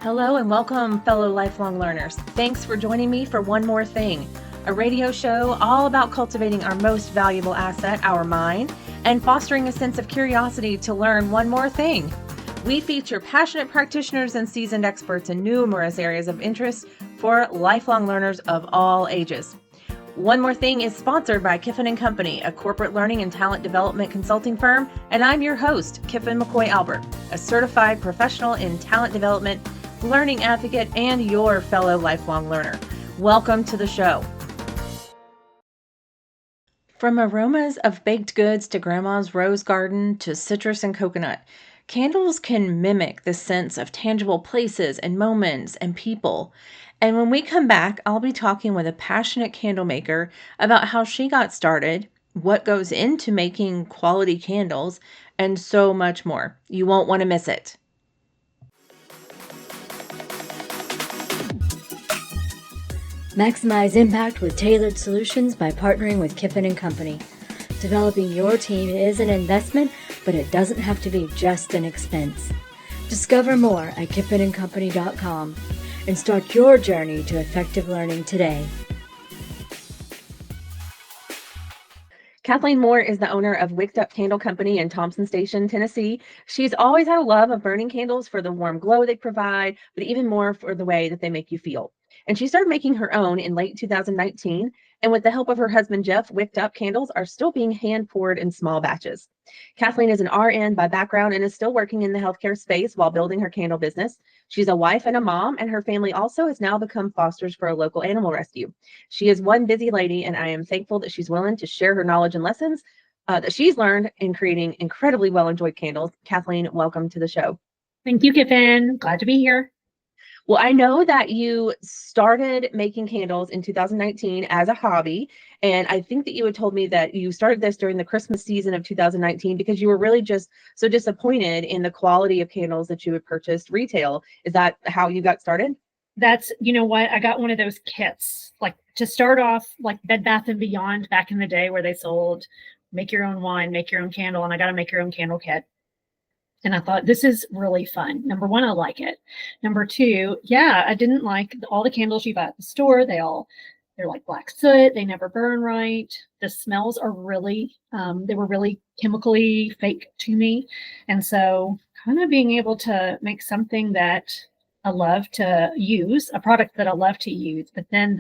Hello and welcome, fellow lifelong learners. Thanks for joining me for One More Thing, a radio show all about cultivating our most valuable asset, our mind, and fostering a sense of curiosity to learn one more thing. We feature passionate practitioners and seasoned experts in numerous areas of interest for lifelong learners of all ages. One More Thing is sponsored by Kiffin & Company, a corporate learning and talent development consulting firm, and I'm your host, Kiffin McCoy Albert, a certified professional in talent development, learning advocate, and your fellow lifelong learner. Welcome to the show. From aromas of baked goods to grandma's rose garden to citrus and coconut, candles can mimic the sense of tangible places and moments and people. And when we come back, I'll be talking with a passionate candle maker about how she got started, what goes into making quality candles, and so much more. You won't want to miss it. Maximize impact with tailored solutions by partnering with Kiffin & Company. Developing your team is an investment, but it doesn't have to be just an expense. Discover more at kiffinandcompany.com and start your journey to effective learning today. Cathleen Moore is the owner of Wick'd Up Candle Company in Thompson Station, Tennessee. She's always had a love of burning candles for the warm glow they provide, but even more for the way that they make you feel. And she started making her own in late 2019. And with the help of her husband, Jeff, Wick'd Up candles are still being hand poured in small batches. Kathleen is an RN by background and is still working in the healthcare space while building her candle business. She's a wife and a mom, and her family also has now become fosters for a local animal rescue. She is one busy lady, and I am thankful that she's willing to share her knowledge and lessons that she's learned in creating incredibly well-enjoyed candles. Kathleen, welcome to the show. Thank you, Kiffin. Glad to be here. Well, I know that you started making candles in 2019 as a hobby, and I think that you had told me that you started this during the Christmas season of 2019 because you were really just so disappointed in the quality of candles that you had purchased retail. Is that how you got started? That's, you know what, I got one of those kits, like to start off like Bed Bath & Beyond back in the day where they sold make your own wine, make your own candle, and I got a make your own candle kit. And I thought, this is really fun. Number one, I like it. Number two, yeah, I didn't like all the candles you buy at the store. They're like black soot. They never burn right. The smells are really, they were really chemically fake to me. And so kind of being able to make something that I love to use, a product that I love to use, but then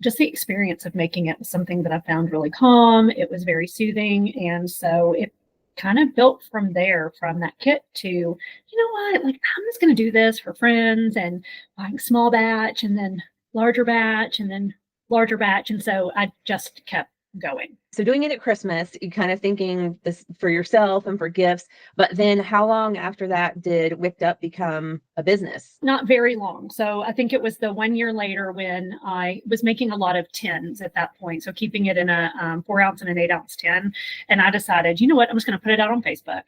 just the experience of making it was something that I found really calm. It was very soothing. And so it kind of built from there, from that kit to, you know what, like I'm just going to do this for friends and buying small batch and then larger batch and then larger batch. And so I just kept going. So doing it at Christmas, you kind of thinking this for yourself and for gifts, but then how long after that did Wick'd Up become a business? Not very long. So I think it was the 1 year later when I was making a lot of tins at that point. So keeping it in a 4 ounce and an 8 ounce tin. And I decided, you know what, I'm just going to put it out on Facebook,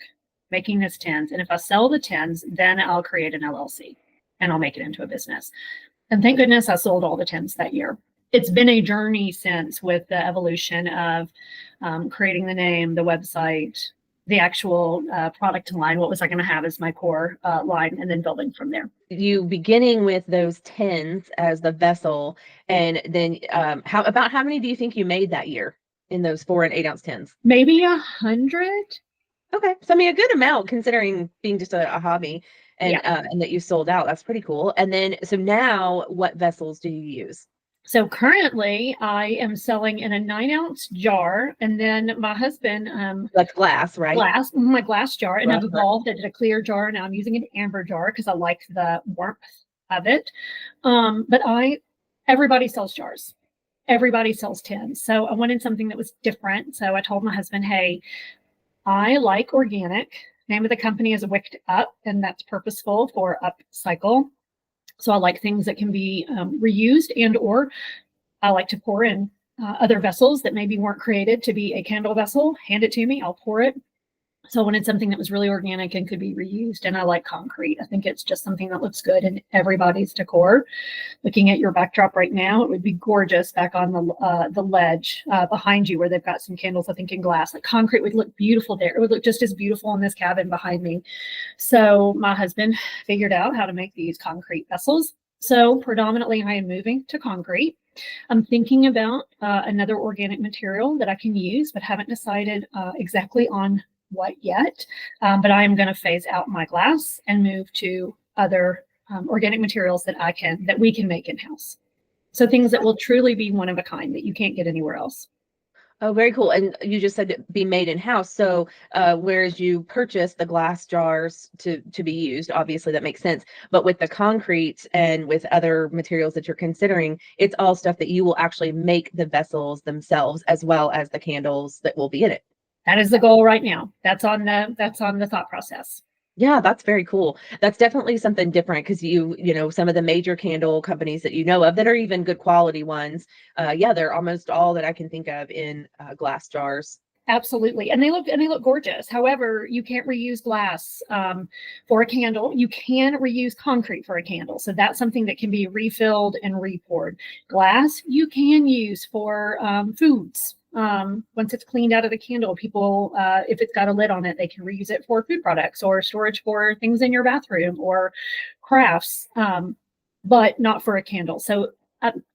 making this tins. And if I sell the tins, then I'll create an LLC and I'll make it into a business. And thank goodness I sold all the tins that year. It's been a journey since, with the evolution of creating the name, the website, the actual product line. What was I going to have as my core line, and then building from there. You beginning with those tins as the vessel, and then how many do you think you made that year in those 4 and 8 ounce tins? Maybe 100. Okay, so I mean a good amount considering being just a hobby, and and that you sold out. That's pretty cool. And then so now, what vessels do you use? So currently I am selling in a 9 ounce jar, and then my husband, That's glass, right? My glass jar, and I've evolved. I did a clear jar. Now I'm using an amber jar because I like the warmth of it. But everybody sells jars. Everybody sells tins. So I wanted something that was different. So I told my husband, hey, I like organic. Name of the company is Wick'd Up, and that's purposeful for upcycle. So I like things that can be reused, and or I like to pour in other vessels that maybe weren't created to be a candle vessel. Hand it to me, I'll pour it. So I wanted something that was really organic and could be reused. And I like concrete. I think it's just something that looks good in everybody's decor. Looking at your backdrop right now, it would be gorgeous back on the ledge behind you where they've got some candles, I think, in glass. Like concrete would look beautiful there. It would look just as beautiful in this cabin behind me. So my husband figured out how to make these concrete vessels. So predominantly I am moving to concrete. I'm thinking about another organic material that I can use, but haven't decided exactly on what yet. But I am going to phase out my glass and move to other organic materials that we can make in-house. So things that will truly be one of a kind that you can't get anywhere else. Oh, very cool. And you just said it be made in house. So whereas you purchase the glass jars to be used, obviously that makes sense. But with the concrete and with other materials that you're considering, it's all stuff that you will actually make the vessels themselves, as well as the candles that will be in it. That is the goal right now. That's on the thought process. Yeah, that's very cool. That's definitely something different because some of the major candle companies that you know of that are even good quality ones, yeah, they're almost all that I can think of in glass jars. Absolutely. And they look gorgeous. However, you can't reuse glass for a candle. You can reuse concrete for a candle. So that's something that can be refilled and repoured. Glass, you can use for foods. Once it's cleaned out of the candle, people, if it's got a lid on it, they can reuse it for food products or storage for things in your bathroom or crafts, but not for a candle. So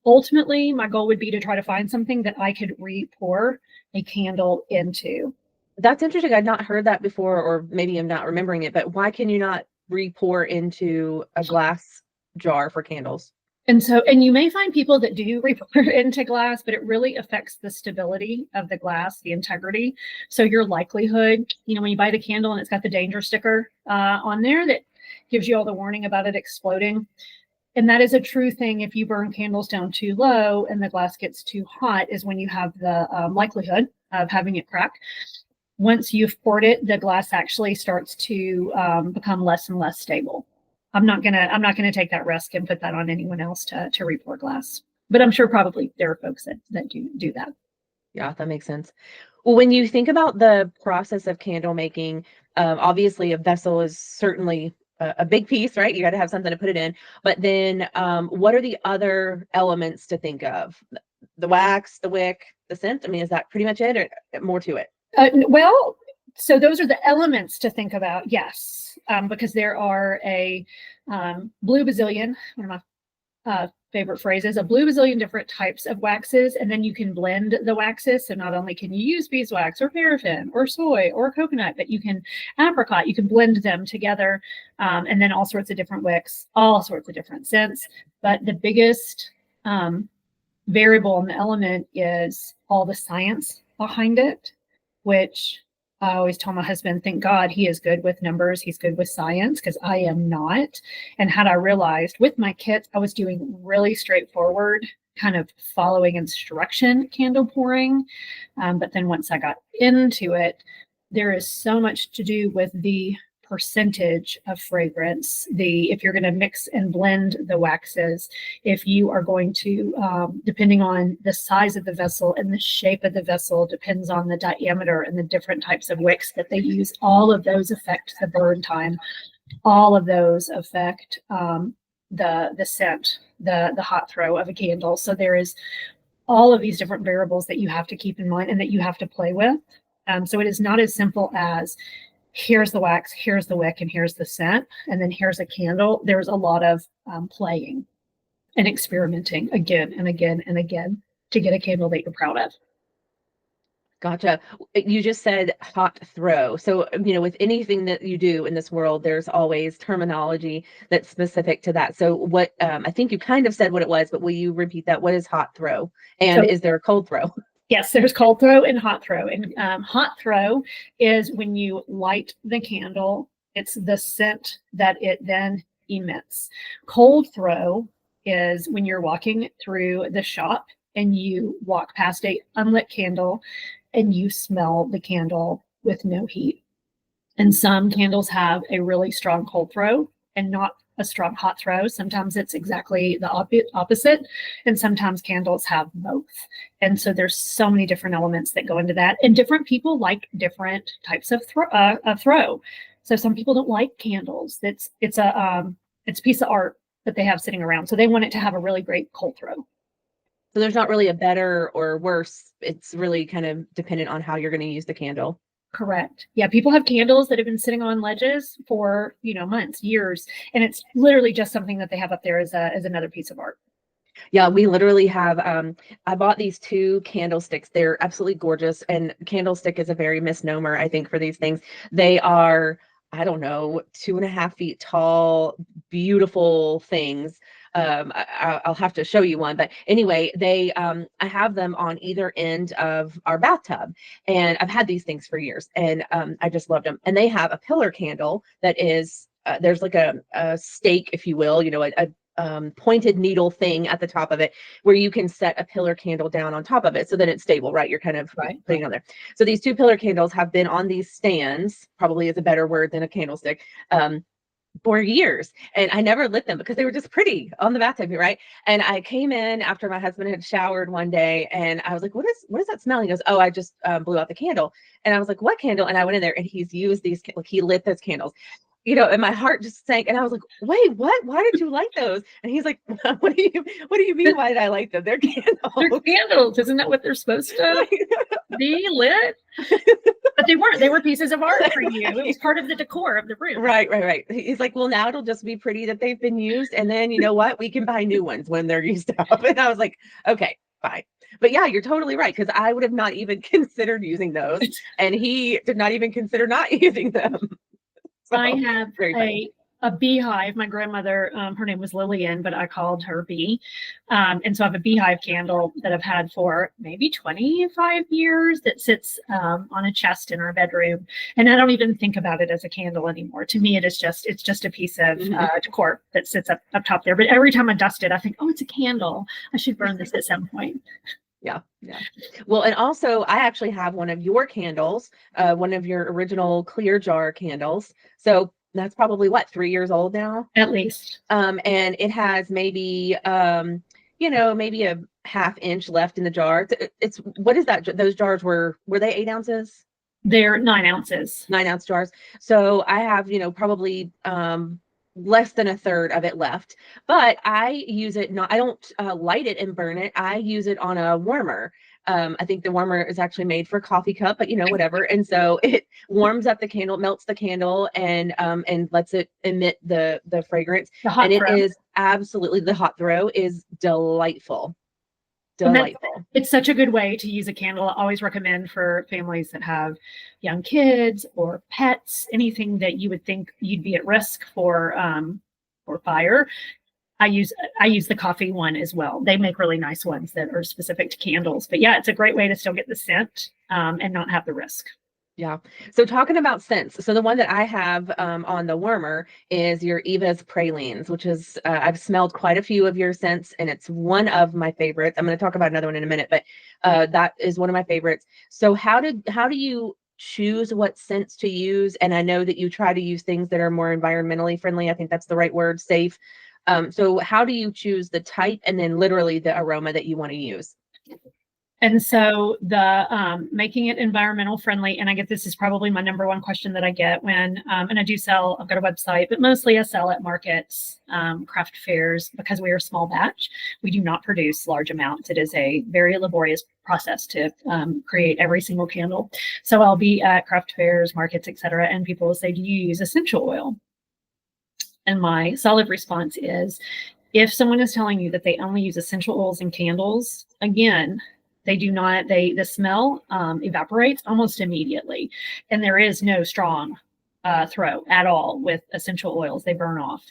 ultimately, my goal would be to try to find something that I could re-pour a candle into. That's interesting. I'd not heard that before, or maybe I'm not remembering it, but why can you not re-pour into a glass jar for candles? And you may find people that do re-pour into glass, but it really affects the stability of the glass, the integrity. So your likelihood, when you buy the candle and it's got the danger sticker on there that gives you all the warning about it exploding. And that is a true thing. If you burn candles down too low and the glass gets too hot is when you have the likelihood of having it crack. Once you've poured it, the glass actually starts to become less and less stable. I'm not gonna take that risk and put that on anyone else to re-pour glass. But I'm sure probably there are folks that do that. Yeah, that makes sense. Well, when you think about the process of candle making, obviously a vessel is certainly a big piece, right? You got to have something to put it in. But then what are the other elements to think of? The wax, the wick, the scent? I mean, is that pretty much it or more to it? Well, so those are the elements to think about, yes, because there are a blue bazillion, one of my favorite phrases, a blue bazillion different types of waxes, and then you can blend the waxes. So not only can you use beeswax or paraffin or soy or coconut, but you can apricot, you can blend them together, and then all sorts of different wicks, all sorts of different scents. But the biggest variable in the element is all the science behind it, which I always tell my husband, thank God he is good with numbers. He's good with science because I am not. And had I realized with my kits, I was doing really straightforward, kind of following instruction candle pouring. But then once I got into it, there is so much to do with the percentage of fragrance, if you're going to mix and blend the waxes, if you are going to, depending on the size of the vessel and the shape of the vessel, depends on the diameter and the different types of wicks that they use. All of those affect the burn time. All of those affect the scent, the hot throw of a candle. So there is all of these different variables that you have to keep in mind and that you have to play with. So it is not as simple as here's the wax, here's the wick, and here's the scent, and then here's a candle. There's a lot of playing and experimenting again and again and again to get a candle that you're proud of. Gotcha. You just said hot throw. So, with anything that you do in this world, there's always terminology that's specific to that. So what, I think you kind of said what it was, but will you repeat that? What is hot throw? And is there a cold throw? Yes, there's cold throw and hot throw. And hot throw is when you light the candle, it's the scent that it then emits. Cold throw is when you're walking through the shop and you walk past a unlit candle and you smell the candle with no heat. And some candles have a really strong cold throw and not a strong hot throw. Sometimes it's exactly the opposite. And sometimes candles have both. And so there's so many different elements that go into that. And different people like different types of throw. So some people don't like candles. It's a piece of art that they have sitting around. So they want it to have a really great cold throw. So there's not really a better or worse. It's really kind of dependent on how you're going to use the candle. Correct. Yeah, people have candles that have been sitting on ledges for, months, years, and it's literally just something that they have up there as another piece of art. Yeah, we literally have, I bought these 2 candlesticks. They're absolutely gorgeous. And candlestick is a very misnomer, I think, for these things. They are, I don't know, 2.5 feet tall, beautiful things. I'll have to show you one, but anyway, I have them on either end of our bathtub, and I've had these things for years, and I just loved them. And they have a pillar candle that is, there's like a stake, if you will, a pointed needle thing at the top of it where you can set a pillar candle down on top of it so that it's stable, right? You're kind of putting it on there. So these 2 pillar candles have been on these stands, probably is a better word than a candlestick, for years, and I never lit them because they were just pretty on the bathtub, right? And I came in after my husband had showered one day, and I was like, what is that smell? He goes, oh, I just blew out the candle. And I was like, what candle? And I went in there, and he's used these, like, he lit those candles, and my heart just sank, and I was like, wait, what? Why did you like those? And he's like, what do you mean, why did I like them? They're candles. They're candles. Isn't that what they're supposed to be lit? But they weren't. They were pieces of art for you. It was part of the decor of the room. Right. He's like, well, now it'll just be pretty that they've been used, and then you know what? We can buy new ones when they're used up. And I was like, okay, fine. But yeah, you're totally right, because I would have not even considered using those, and he did not even consider not using them. So, I have a beehive. My grandmother, her name was Lillian, but I called her Bee. And so I have a beehive candle that I've had for maybe 25 years that sits on a chest in our bedroom. And I don't even think about it as a candle anymore. To me, it's just a piece of decor that sits up top there. But every time I dust it, I think, oh, it's a candle. I should burn this at some point. Yeah. Well, and also I actually have one of your candles, one of your original clear jar candles. So that's probably 3 years old now, at least. And it has maybe maybe a ½ inch left in the jar. It's what is that? Those jars were they 8 ounces? They're 9 ounces. 9-ounce jars. So I have probably less than a third of it left, but I use it I don't light it and burn it. I use it on a warmer. I think the warmer is actually made for a coffee cup, but whatever. And so it warms up the candle, melts the candle, and lets it emit the fragrance. The hot throw. It is absolutely, the hot throw is delightful. It's such a good way to use a candle. I always recommend for families that have young kids or pets, anything that you would think you'd be at risk for fire. I use the coffee one as well. They make really nice ones that are specific to candles. But yeah, it's a great way to still get the scent and not have the risk. Yeah. So talking about scents, so the one that I have on the warmer is your Eva's Pralines, which is I've smelled quite a few of your scents, and it's one of my favorites. I'm going to talk about another one in a minute, but that is one of my favorites. So how do you choose what scents to use? And I know that you try to use things that are more environmentally friendly. I think that's the right word, safe. So how do you choose the type and then literally the aroma that you want to use? And so the making it environmental friendly, and I get this is probably my number one question that I get when, and I do sell, I've got a website, but mostly I sell at markets, craft fairs, because we are a small batch. We do not produce large amounts. It is a very laborious process to create every single candle. So I'll be at craft fairs, markets, etc., and people will say, do you use essential oil? And my solid response is, if someone is telling you that they only use essential oils in candles, again, they do not, the smell evaporates almost immediately. And there is no strong throw at all with essential oils. They burn off.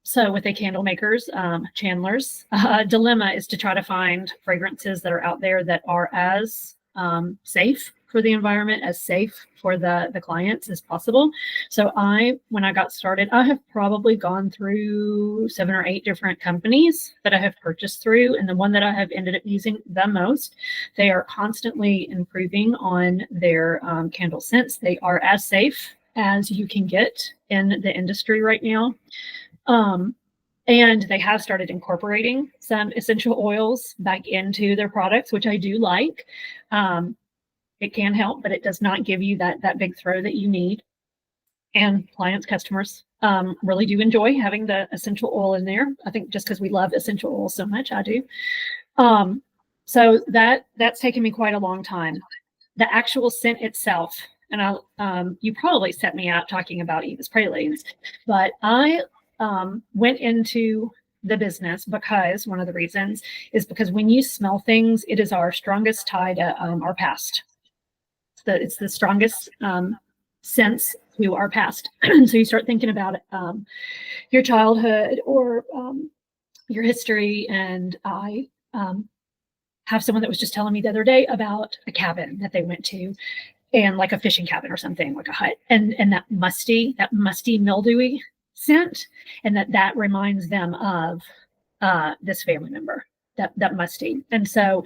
So with the candle makers, chandlers, dilemma is to try to find fragrances that are out there that are as safe for the environment, as safe for the clients as possible. So when I got started, I have probably gone through 7 or 8 different companies that I have purchased through. And the one that I have ended up using the most, they are constantly improving on their candle scents. They are as safe as you can get in the industry right now. And they have started incorporating some essential oils back into their products, which I do like. It can help, but it does not give you that big throw that you need. And clients, customers really do enjoy having the essential oil in there. I think just because we love essential oil so much, I do. So that's taken me quite a long time. The actual scent itself, and you probably set me out talking about Eva's pralines, but I went into the business because one of the reasons is because when you smell things, it is our strongest tie to our past. It's the strongest sense to our past. So you start thinking about your childhood or your history. And I have someone that was just telling me the other day about a cabin that they went to, and like a fishing cabin or something, like a hut, and that musty, mildewy scent, and that reminds them of this family member, that musty. And so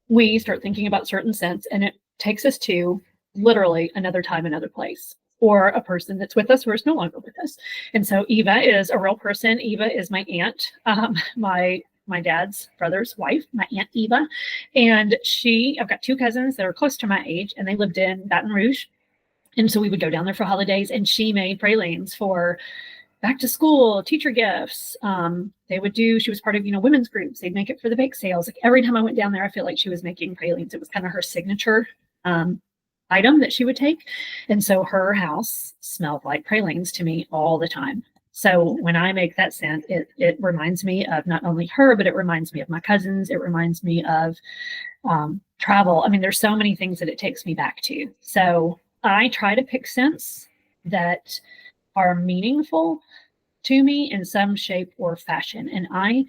we start thinking about certain scents, and it takes us to literally another time, another place, or a person that's with us or is no longer with us. And so Eva is a real person. Eva is my aunt, my dad's brother's wife, my Aunt Eva. And I've got two cousins that are close to my age, and they lived in Baton Rouge. And so we would go down there for holidays, and she made pralines for back to school, teacher gifts. She was part of, women's groups. They'd make it for the bake sales. Like every time I went down there, I feel like she was making pralines. It was kind of her signature item that she would take. And so her house smelled like pralines to me all the time. So when I make that scent, it reminds me of not only her, but it reminds me of my cousins. It reminds me of travel. I mean, there's so many things that it takes me back to. So I try to pick scents that are meaningful to me in some shape or fashion. And I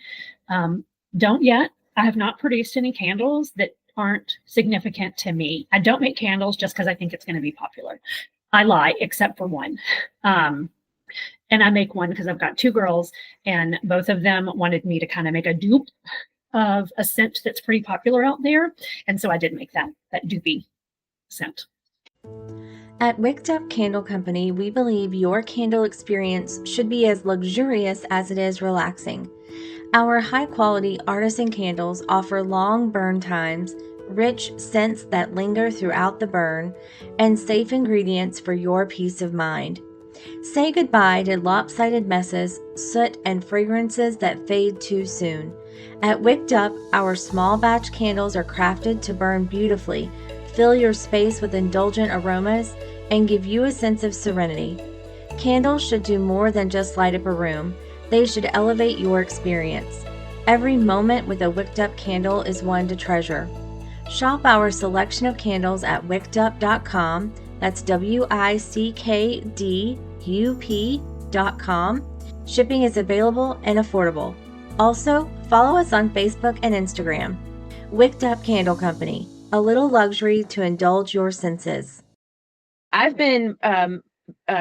have not produced any candles that aren't significant to me. I don't make candles just because I think it's going to be popular. I lie, except for one. And I make one because I've got two girls, and both of them wanted me to kind of make a dupe of a scent that's pretty popular out there. And so I did make that dupey scent. At Wick'd Up Candle Company, we believe your candle experience should be as luxurious as it is relaxing. Our high-quality artisan candles offer long burn times, rich scents that linger throughout the burn, and safe ingredients for your peace of mind. Say goodbye to lopsided messes, soot, and fragrances that fade too soon. At Wick'd Up, our small batch candles are crafted to burn beautifully, fill your space with indulgent aromas, and give you a sense of serenity. Candles should do more than just light up a room. They should elevate your experience. Every moment with a Wick'd Up candle is one to treasure. Shop our selection of candles at wickedup.com. That's WICKDUP.com. Shipping is available and affordable. Also, follow us on Facebook and Instagram. Wick'd Up Candle Company, a little luxury to indulge your senses. I've been a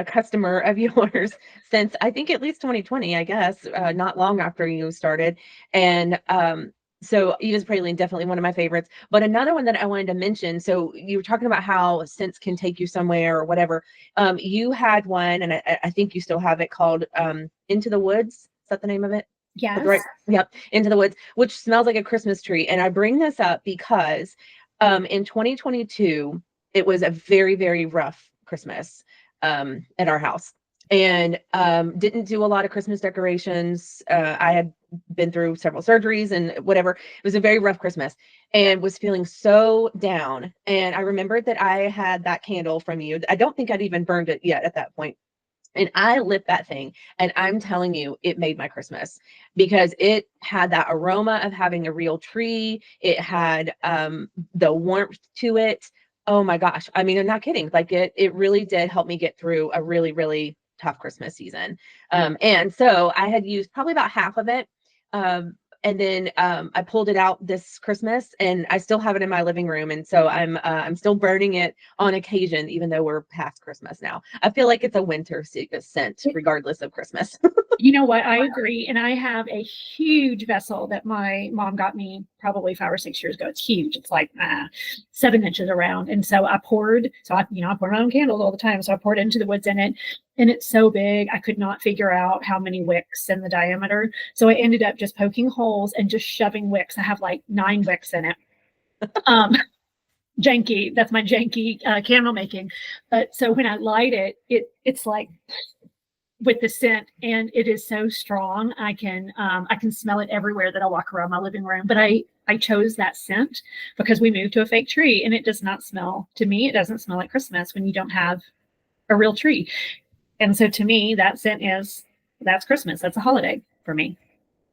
customer of yours since I think at least 2020, I guess, not long after you started. And so Eva's praline, definitely one of my favorites. But another one that I wanted to mention, so you were talking about how scents can take you somewhere or whatever. You had one, and I think you still have it, called Into the Woods. Is that the name of it? Yes. Right. Yep. Into the Woods, which smells like a Christmas tree. And I bring this up because in 2022, it was a very, very rough Christmas at our house, and didn't do a lot of Christmas decorations. I had been through several surgeries and whatever. It was a very rough Christmas and was feeling so down. And I remembered that I had that candle from you. I don't think I'd even burned it yet at that point. And I lit that thing, and I'm telling you, it made my Christmas because it had that aroma of having a real tree. It had the warmth to it. Oh my gosh. I mean, I'm not kidding. Like it really did help me get through a really, really tough Christmas season. And so I had used probably about half of it. And then I pulled it out this Christmas, and I still have it in my living room. And so I'm still burning it on occasion, even though we're past Christmas now. I feel like it's a winter scent, regardless of Christmas. You know what? I agree. And I have a huge vessel that my mom got me probably 5 or 6 years ago. It's huge. It's like 7 inches around. And so I pour my own candles all the time. So I poured into the woods in it, and it's so big. I could not figure out how many wicks in the diameter. So I ended up just poking holes and just shoving wicks. I have like 9 wicks in it. Janky. That's my janky candle making. But so when I light it, it's like, with the scent, and it is so strong. I can smell it everywhere that I walk around my living room. But I chose that scent because we moved to a fake tree, and it does not smell, to me, it doesn't smell like Christmas when you don't have a real tree. And so to me, that scent that's Christmas. That's a holiday for me,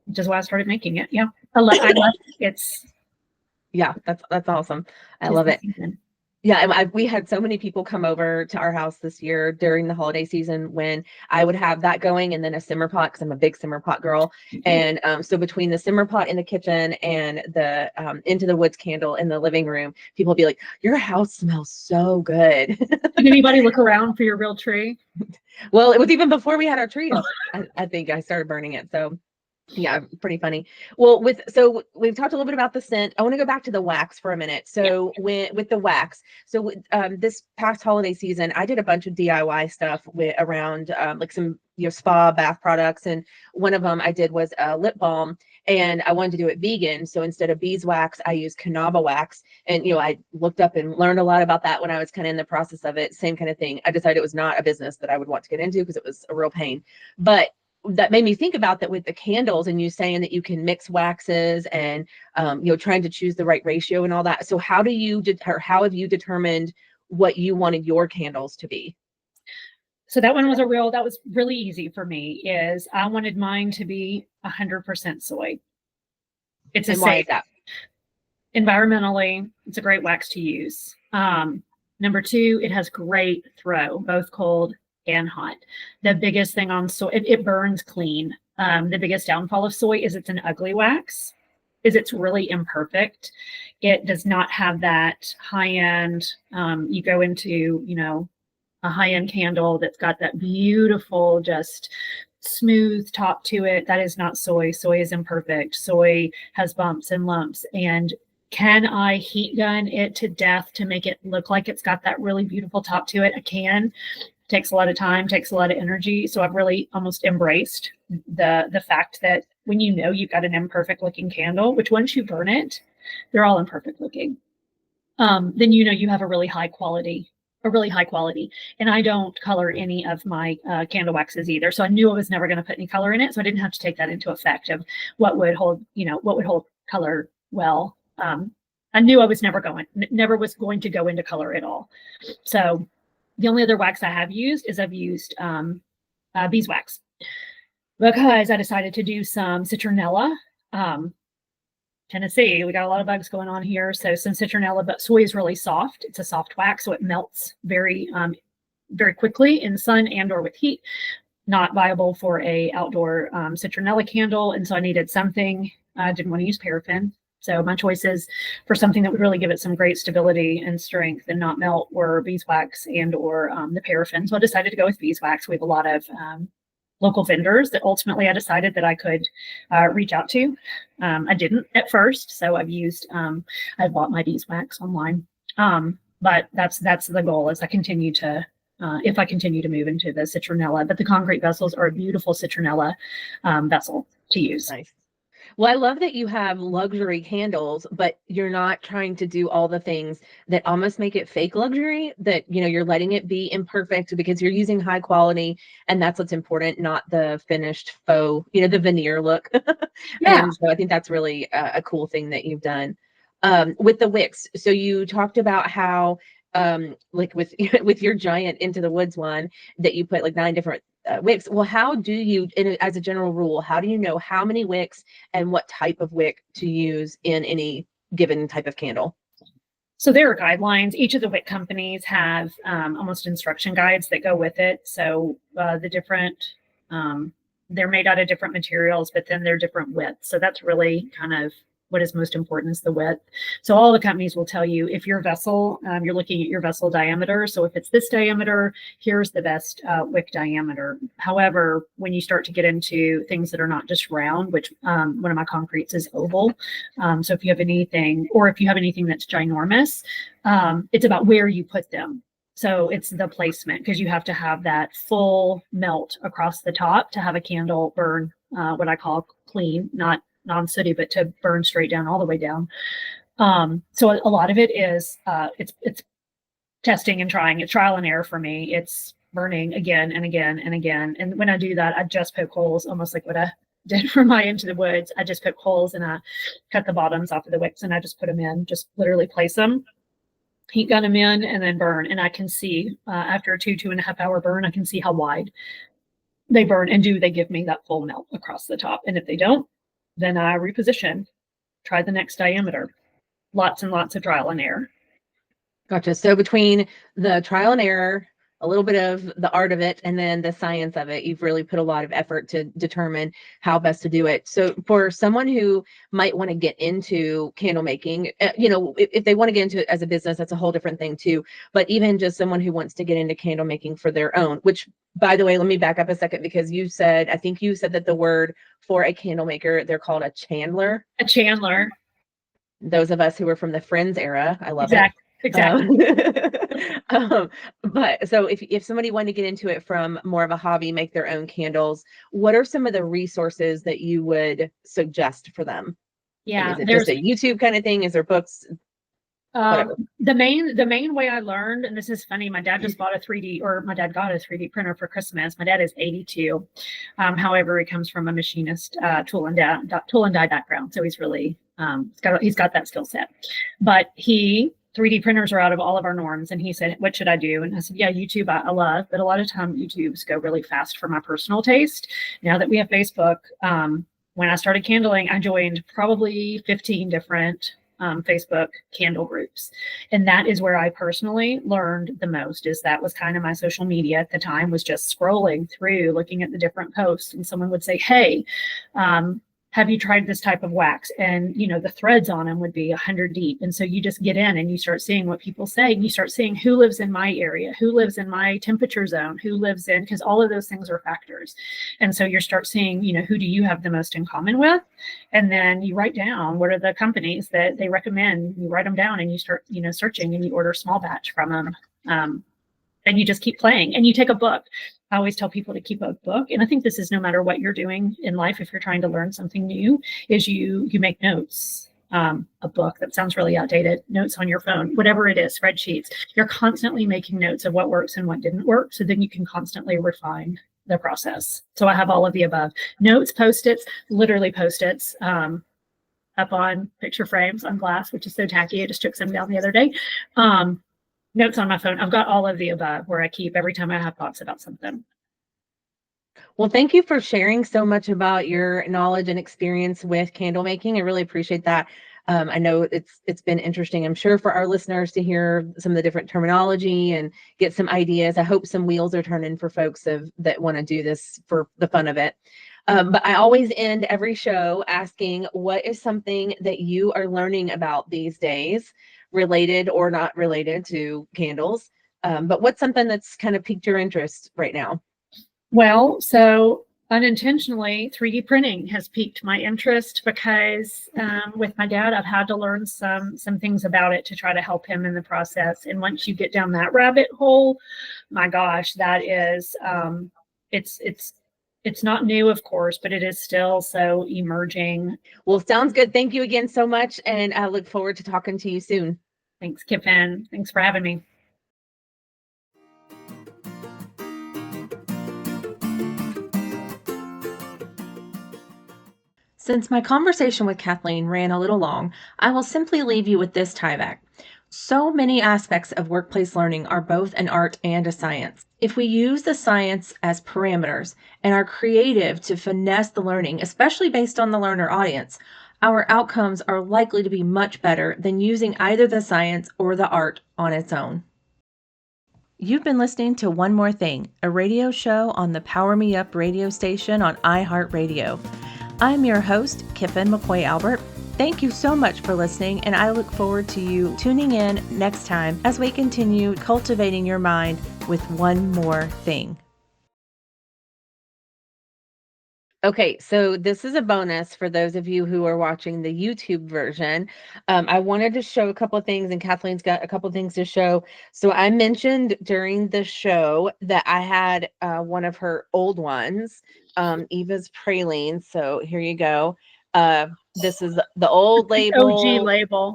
which is why I started making it. Yeah. I love it's. Yeah, that's awesome. I love it. Yeah, and we had so many people come over to our house this year during the holiday season when I would have that going, and then a simmer pot, because I'm a big simmer pot girl. And so between the simmer pot in the kitchen and the Into the Woods candle in the living room, people would be like, "Your house smells so good." Did anybody look around for your real tree? Well, it was even before we had our tree up. I think I started burning it. So yeah, pretty funny. Well, so we've talked a little bit about the scent. I want to go back to the wax for a minute. So with the wax, so this past holiday season, I did a bunch of DIY stuff around like some spa bath products, and one of them I did was a lip balm, and I wanted to do it vegan. So instead of beeswax, I used Canaba wax, and I looked up and learned a lot about that when I was kind of in the process of it. Same kind of thing. I decided it was not a business that I would want to get into because it was a real pain, but that made me think about that with the candles, and you saying that you can mix waxes and trying to choose the right ratio and all that. So how have you determined what you wanted your candles to be? So that was really easy for me. Is I wanted mine to be 100% soy. It's and why is that? Environmentally, it's a great wax to use. Number 2, it has great throw, both cold and hot. The biggest thing on soy, it burns clean. The biggest downfall of soy is it's an ugly wax, is it's really imperfect. It does not have that high end. You go into, a high end candle that's got that beautiful, just smooth top to it. That is not soy. Soy is imperfect. Soy has bumps and lumps. And can I heat gun it to death to make it look like it's got that really beautiful top to it? I can. Takes a lot of time, takes a lot of energy. So I've really almost embraced the fact that when you've got an imperfect looking candle, which once you burn it, they're all imperfect looking, then you have a really high quality. And I don't color any of my candle waxes either. So I knew I was never going to put any color in it. So I didn't have to take that into effect of what would hold color well. I knew I was never was going to go into color at all. So the only other wax I have used is I've used beeswax, because I decided to do some citronella. Tennessee, we got a lot of bugs going on here. So some citronella, but soy is really soft. It's a soft wax, so it melts very, very quickly in sun and or with heat. Not viable for a outdoor citronella candle. And so I needed something. I didn't want to use paraffin. So my choices for something that would really give it some great stability and strength and not melt were beeswax and or the paraffin. So I decided to go with beeswax. We have a lot of local vendors that ultimately I decided that I could reach out to. I didn't at first, so I've bought my beeswax online. But that's the goal, as I continue to if I continue to move into the citronella. But the concrete vessels are a beautiful citronella vessel to use. Nice. Well, I love that you have luxury candles, but you're not trying to do all the things that almost make it fake luxury, that, you're letting it be imperfect because you're using high quality, and that's what's important, not the finished faux, the veneer look. Yeah. And so I think that's really a cool thing that you've done. With the wicks. So you talked about how, like with your giant Into the Woods one, that you put like 9 different wicks. Well, how do you, as a general rule, how do you know how many wicks and what type of wick to use in any given type of candle? So there are guidelines. Each of the wick companies have almost instruction guides that go with it. So the different, they're made out of different materials, but then they're different widths. So that's really kind of what is most important is the width. So all the companies will tell you if your vessel, you're looking at your vessel diameter. So if it's this diameter, here's the best wick diameter. However, when you start to get into things that are not just round, which one of my concretes is oval. So if you have anything, or if you have anything that's ginormous, it's about where you put them. So it's the placement, because you have to have that full melt across the top to have a candle burn, what I call clean, not non-sooty, but to burn straight down, all the way down. So a lot of it is it's testing and trying. It's trial and error for me. It's burning again and again and again. And when I do that, I just poke holes, almost like what I did for my Into the Woods. I just poke holes and I cut the bottoms off of the wicks and I just put them in, just literally place them, heat gun them in, and then burn. And I can see after a 2.5 hour burn, I can see how wide they burn, and do they give me that full melt across the top. And if they don't, then I reposition, try the next diameter. Lots and lots of trial and error. Gotcha. So between the trial and error, a little bit of the art of it, and then the science of it, you've really put a lot of effort to determine how best to do it. So for someone who might want to get into candle making, if they want to get into it as a business, that's a whole different thing too. But even just someone who wants to get into candle making for their own, which, by the way, let me back up a second, because I think you said that the word for a candle maker, they're called a chandler. A chandler. Those of us who were from the Friends era, I love it. Exactly. But so if somebody wanted to get into it from more of a hobby, make their own candles, what are some of the resources that you would suggest for them? Yeah. Is it just a YouTube kind of thing? Is there books? The main way I learned, and this is funny, my dad got a 3D printer for Christmas. My dad is 82. However, he comes from a machinist, tool and die background. So he's really, he's got that skill set, but 3D printers are out of all of our norms. And he said, what should I do? And I said, yeah, YouTube, I love, but a lot of time YouTubes go really fast for my personal taste. Now that we have Facebook, when I started candling, I joined probably 15 different Facebook candle groups. And that is where I personally learned the most. That was kind of my social media at the time, was just scrolling through, looking at the different posts, and someone would say, hey, have you tried this type of wax? And, the threads on them would be 100 deep. And so you just get in and you start seeing what people say. And you start seeing who lives in my area, who lives in my temperature zone, who lives in, because all of those things are factors. And so you start seeing, who do you have the most in common with? And then you write down what are the companies that they recommend. You write them down and you start, searching, and you order a small batch from them. And you just keep playing, and you take a book. I always tell people to keep a book. And I think this is no matter what you're doing in life, if you're trying to learn something new, is you make notes. A book, that sounds really outdated, notes on your phone, whatever it is, spreadsheets. You're constantly making notes of what works and what didn't work. So then you can constantly refine the process. So I have all of the above: notes, Post-its, literally Post-its, up on picture frames on glass, which is so tacky. I just took some down the other day. Notes on my phone. I've got all of the above, where I keep every time I have thoughts about something. Well, thank you for sharing so much about your knowledge and experience with candle making. I really appreciate that. I know it's been interesting, I'm sure, for our listeners to hear some of the different terminology and get some ideas. I hope some wheels are turning for folks that want to do this for the fun of it. But I always end every show asking, what is something that you are learning about these days, related or not related to candles? But what's something that's kind of piqued your interest right now? Well, so unintentionally, 3D printing has piqued my interest, because with my dad, I've had to learn some things about it to try to help him in the process. And once you get down that rabbit hole, my gosh, that is, it's not new, of course, but it is still so emerging. Well, sounds good. Thank you again so much. And I look forward to talking to you soon. Thanks, Kippen. Thanks for having me. Since my conversation with Cathleen ran a little long, I will simply leave you with this tieback. So many aspects of workplace learning are both an art and a science. If we use the science as parameters and are creative to finesse the learning, especially based on the learner audience, our outcomes are likely to be much better than using either the science or the art on its own. You've been listening to One More Thing, a radio show on the Power Me Up radio station on iHeartRadio. I'm your host, Kippen McCoy Albert. Thank you so much for listening, and I look forward to you tuning in next time as we continue cultivating your mind with one more thing. Okay, so this is a bonus for those of you who are watching the YouTube version. I wanted to show a couple of things, and Kathleen's got a couple of things to show. So I mentioned during the show that I had one of her old ones, Eva's Praline. So here you go. This is the old label, OG label.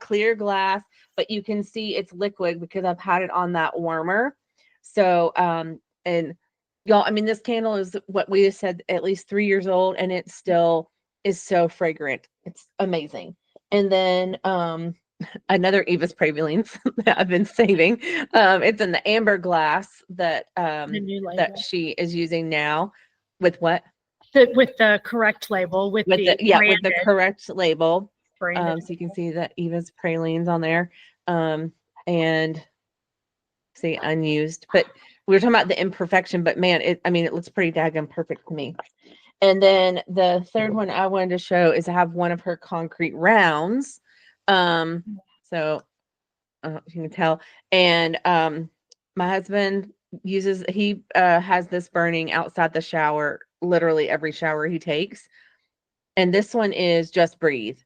clear glass, but you can see it's liquid because I've had it on that warmer. So, and y'all, I mean, this candle is what we said, at least 3 years old, and it still is so fragrant. It's amazing. And then another Eva's Praline that I've been saving. It's in the amber glass that The new label. that she is using now. With what? With the correct label, with the with the correct label. branded. So you can see that Eva's Pralines on there. And see, unused, but we were talking about the imperfection, but man, it looks pretty daggone perfect to me. And then the third one I wanted to show is I have one of her concrete rounds. So I don't know if you can tell. And my husband has this burning outside the shower, literally every shower he takes. And this one is Just Breathe.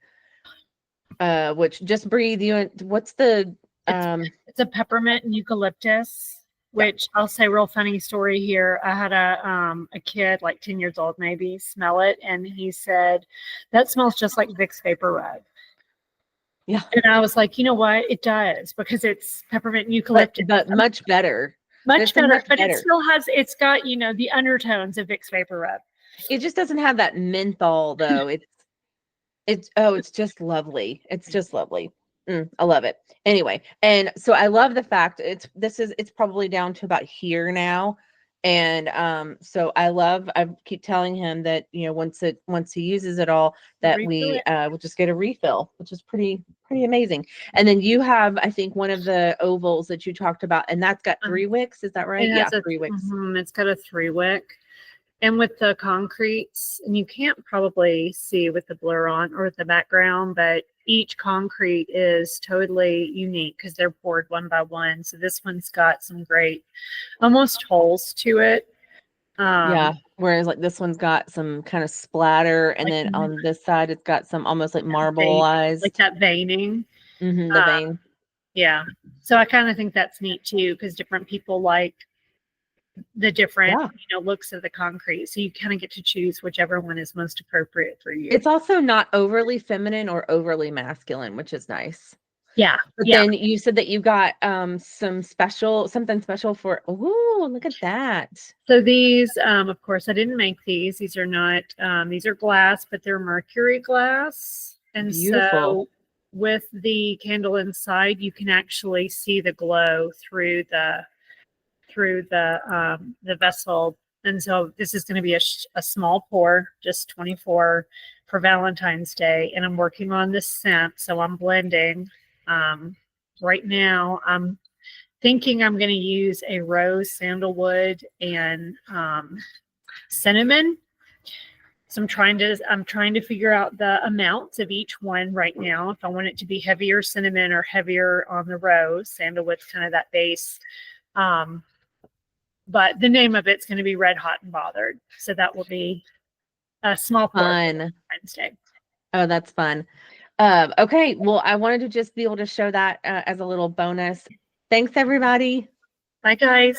Which Just Breathe, what's the It's a peppermint and eucalyptus. Which I'll say, real funny story here. I had a kid like 10 years old, maybe, smell it, and he said, "That smells just like Vicks Vapor Rub." Yeah, and I was like, you know what? It does, because it's peppermint and eucalyptus, but much better. Much better. But it still has. It's got the undertones of Vicks Vapor Rub. It just doesn't have that menthol though. It's just lovely. It's just lovely. I love it. Anyway, and so I love the fact it's probably down to about here now. And so I keep telling him that, once he uses it all, that we will just get a refill, which is pretty amazing. And then you have, I think, one of the ovals that you talked about, and that's got 3 wicks. Is that right? Yeah, 3 wicks. It's got a 3 wick. And with the concretes, and you can't probably see with the blur on or with the background, but each concrete is totally unique because they're poured one by one. So this one's got some great, almost holes to it. Yeah. Whereas like this one's got some kind of splatter, and then on this side it's got some almost like marbleized, like that veining. The vein. Yeah. So I kind of think that's neat too, because different people like the different looks of the concrete, so you kind of get to choose whichever one is most appropriate for you. It's also not overly feminine or overly masculine, which is nice. But then you said that you got something special for, look at that. So these of course I didn't make these are not these are glass, but they're mercury glass. And beautiful. So with the candle inside, you can actually see the glow through the vessel. And so this is going to be a small pour, just 24 for Valentine's Day. And I'm working on this scent, so I'm blending. Right now, I'm thinking I'm going to use a rose, sandalwood, and cinnamon. So I'm trying to figure out the amounts of each one right now. If I want it to be heavier cinnamon or heavier on the rose, sandalwood's kind of that base. But the name of it's going to be Red Hot and Bothered. So that will be a small fun Wednesday. Oh, that's fun. Okay. Well, I wanted to just be able to show that as a little bonus. Thanks, everybody. Bye, guys.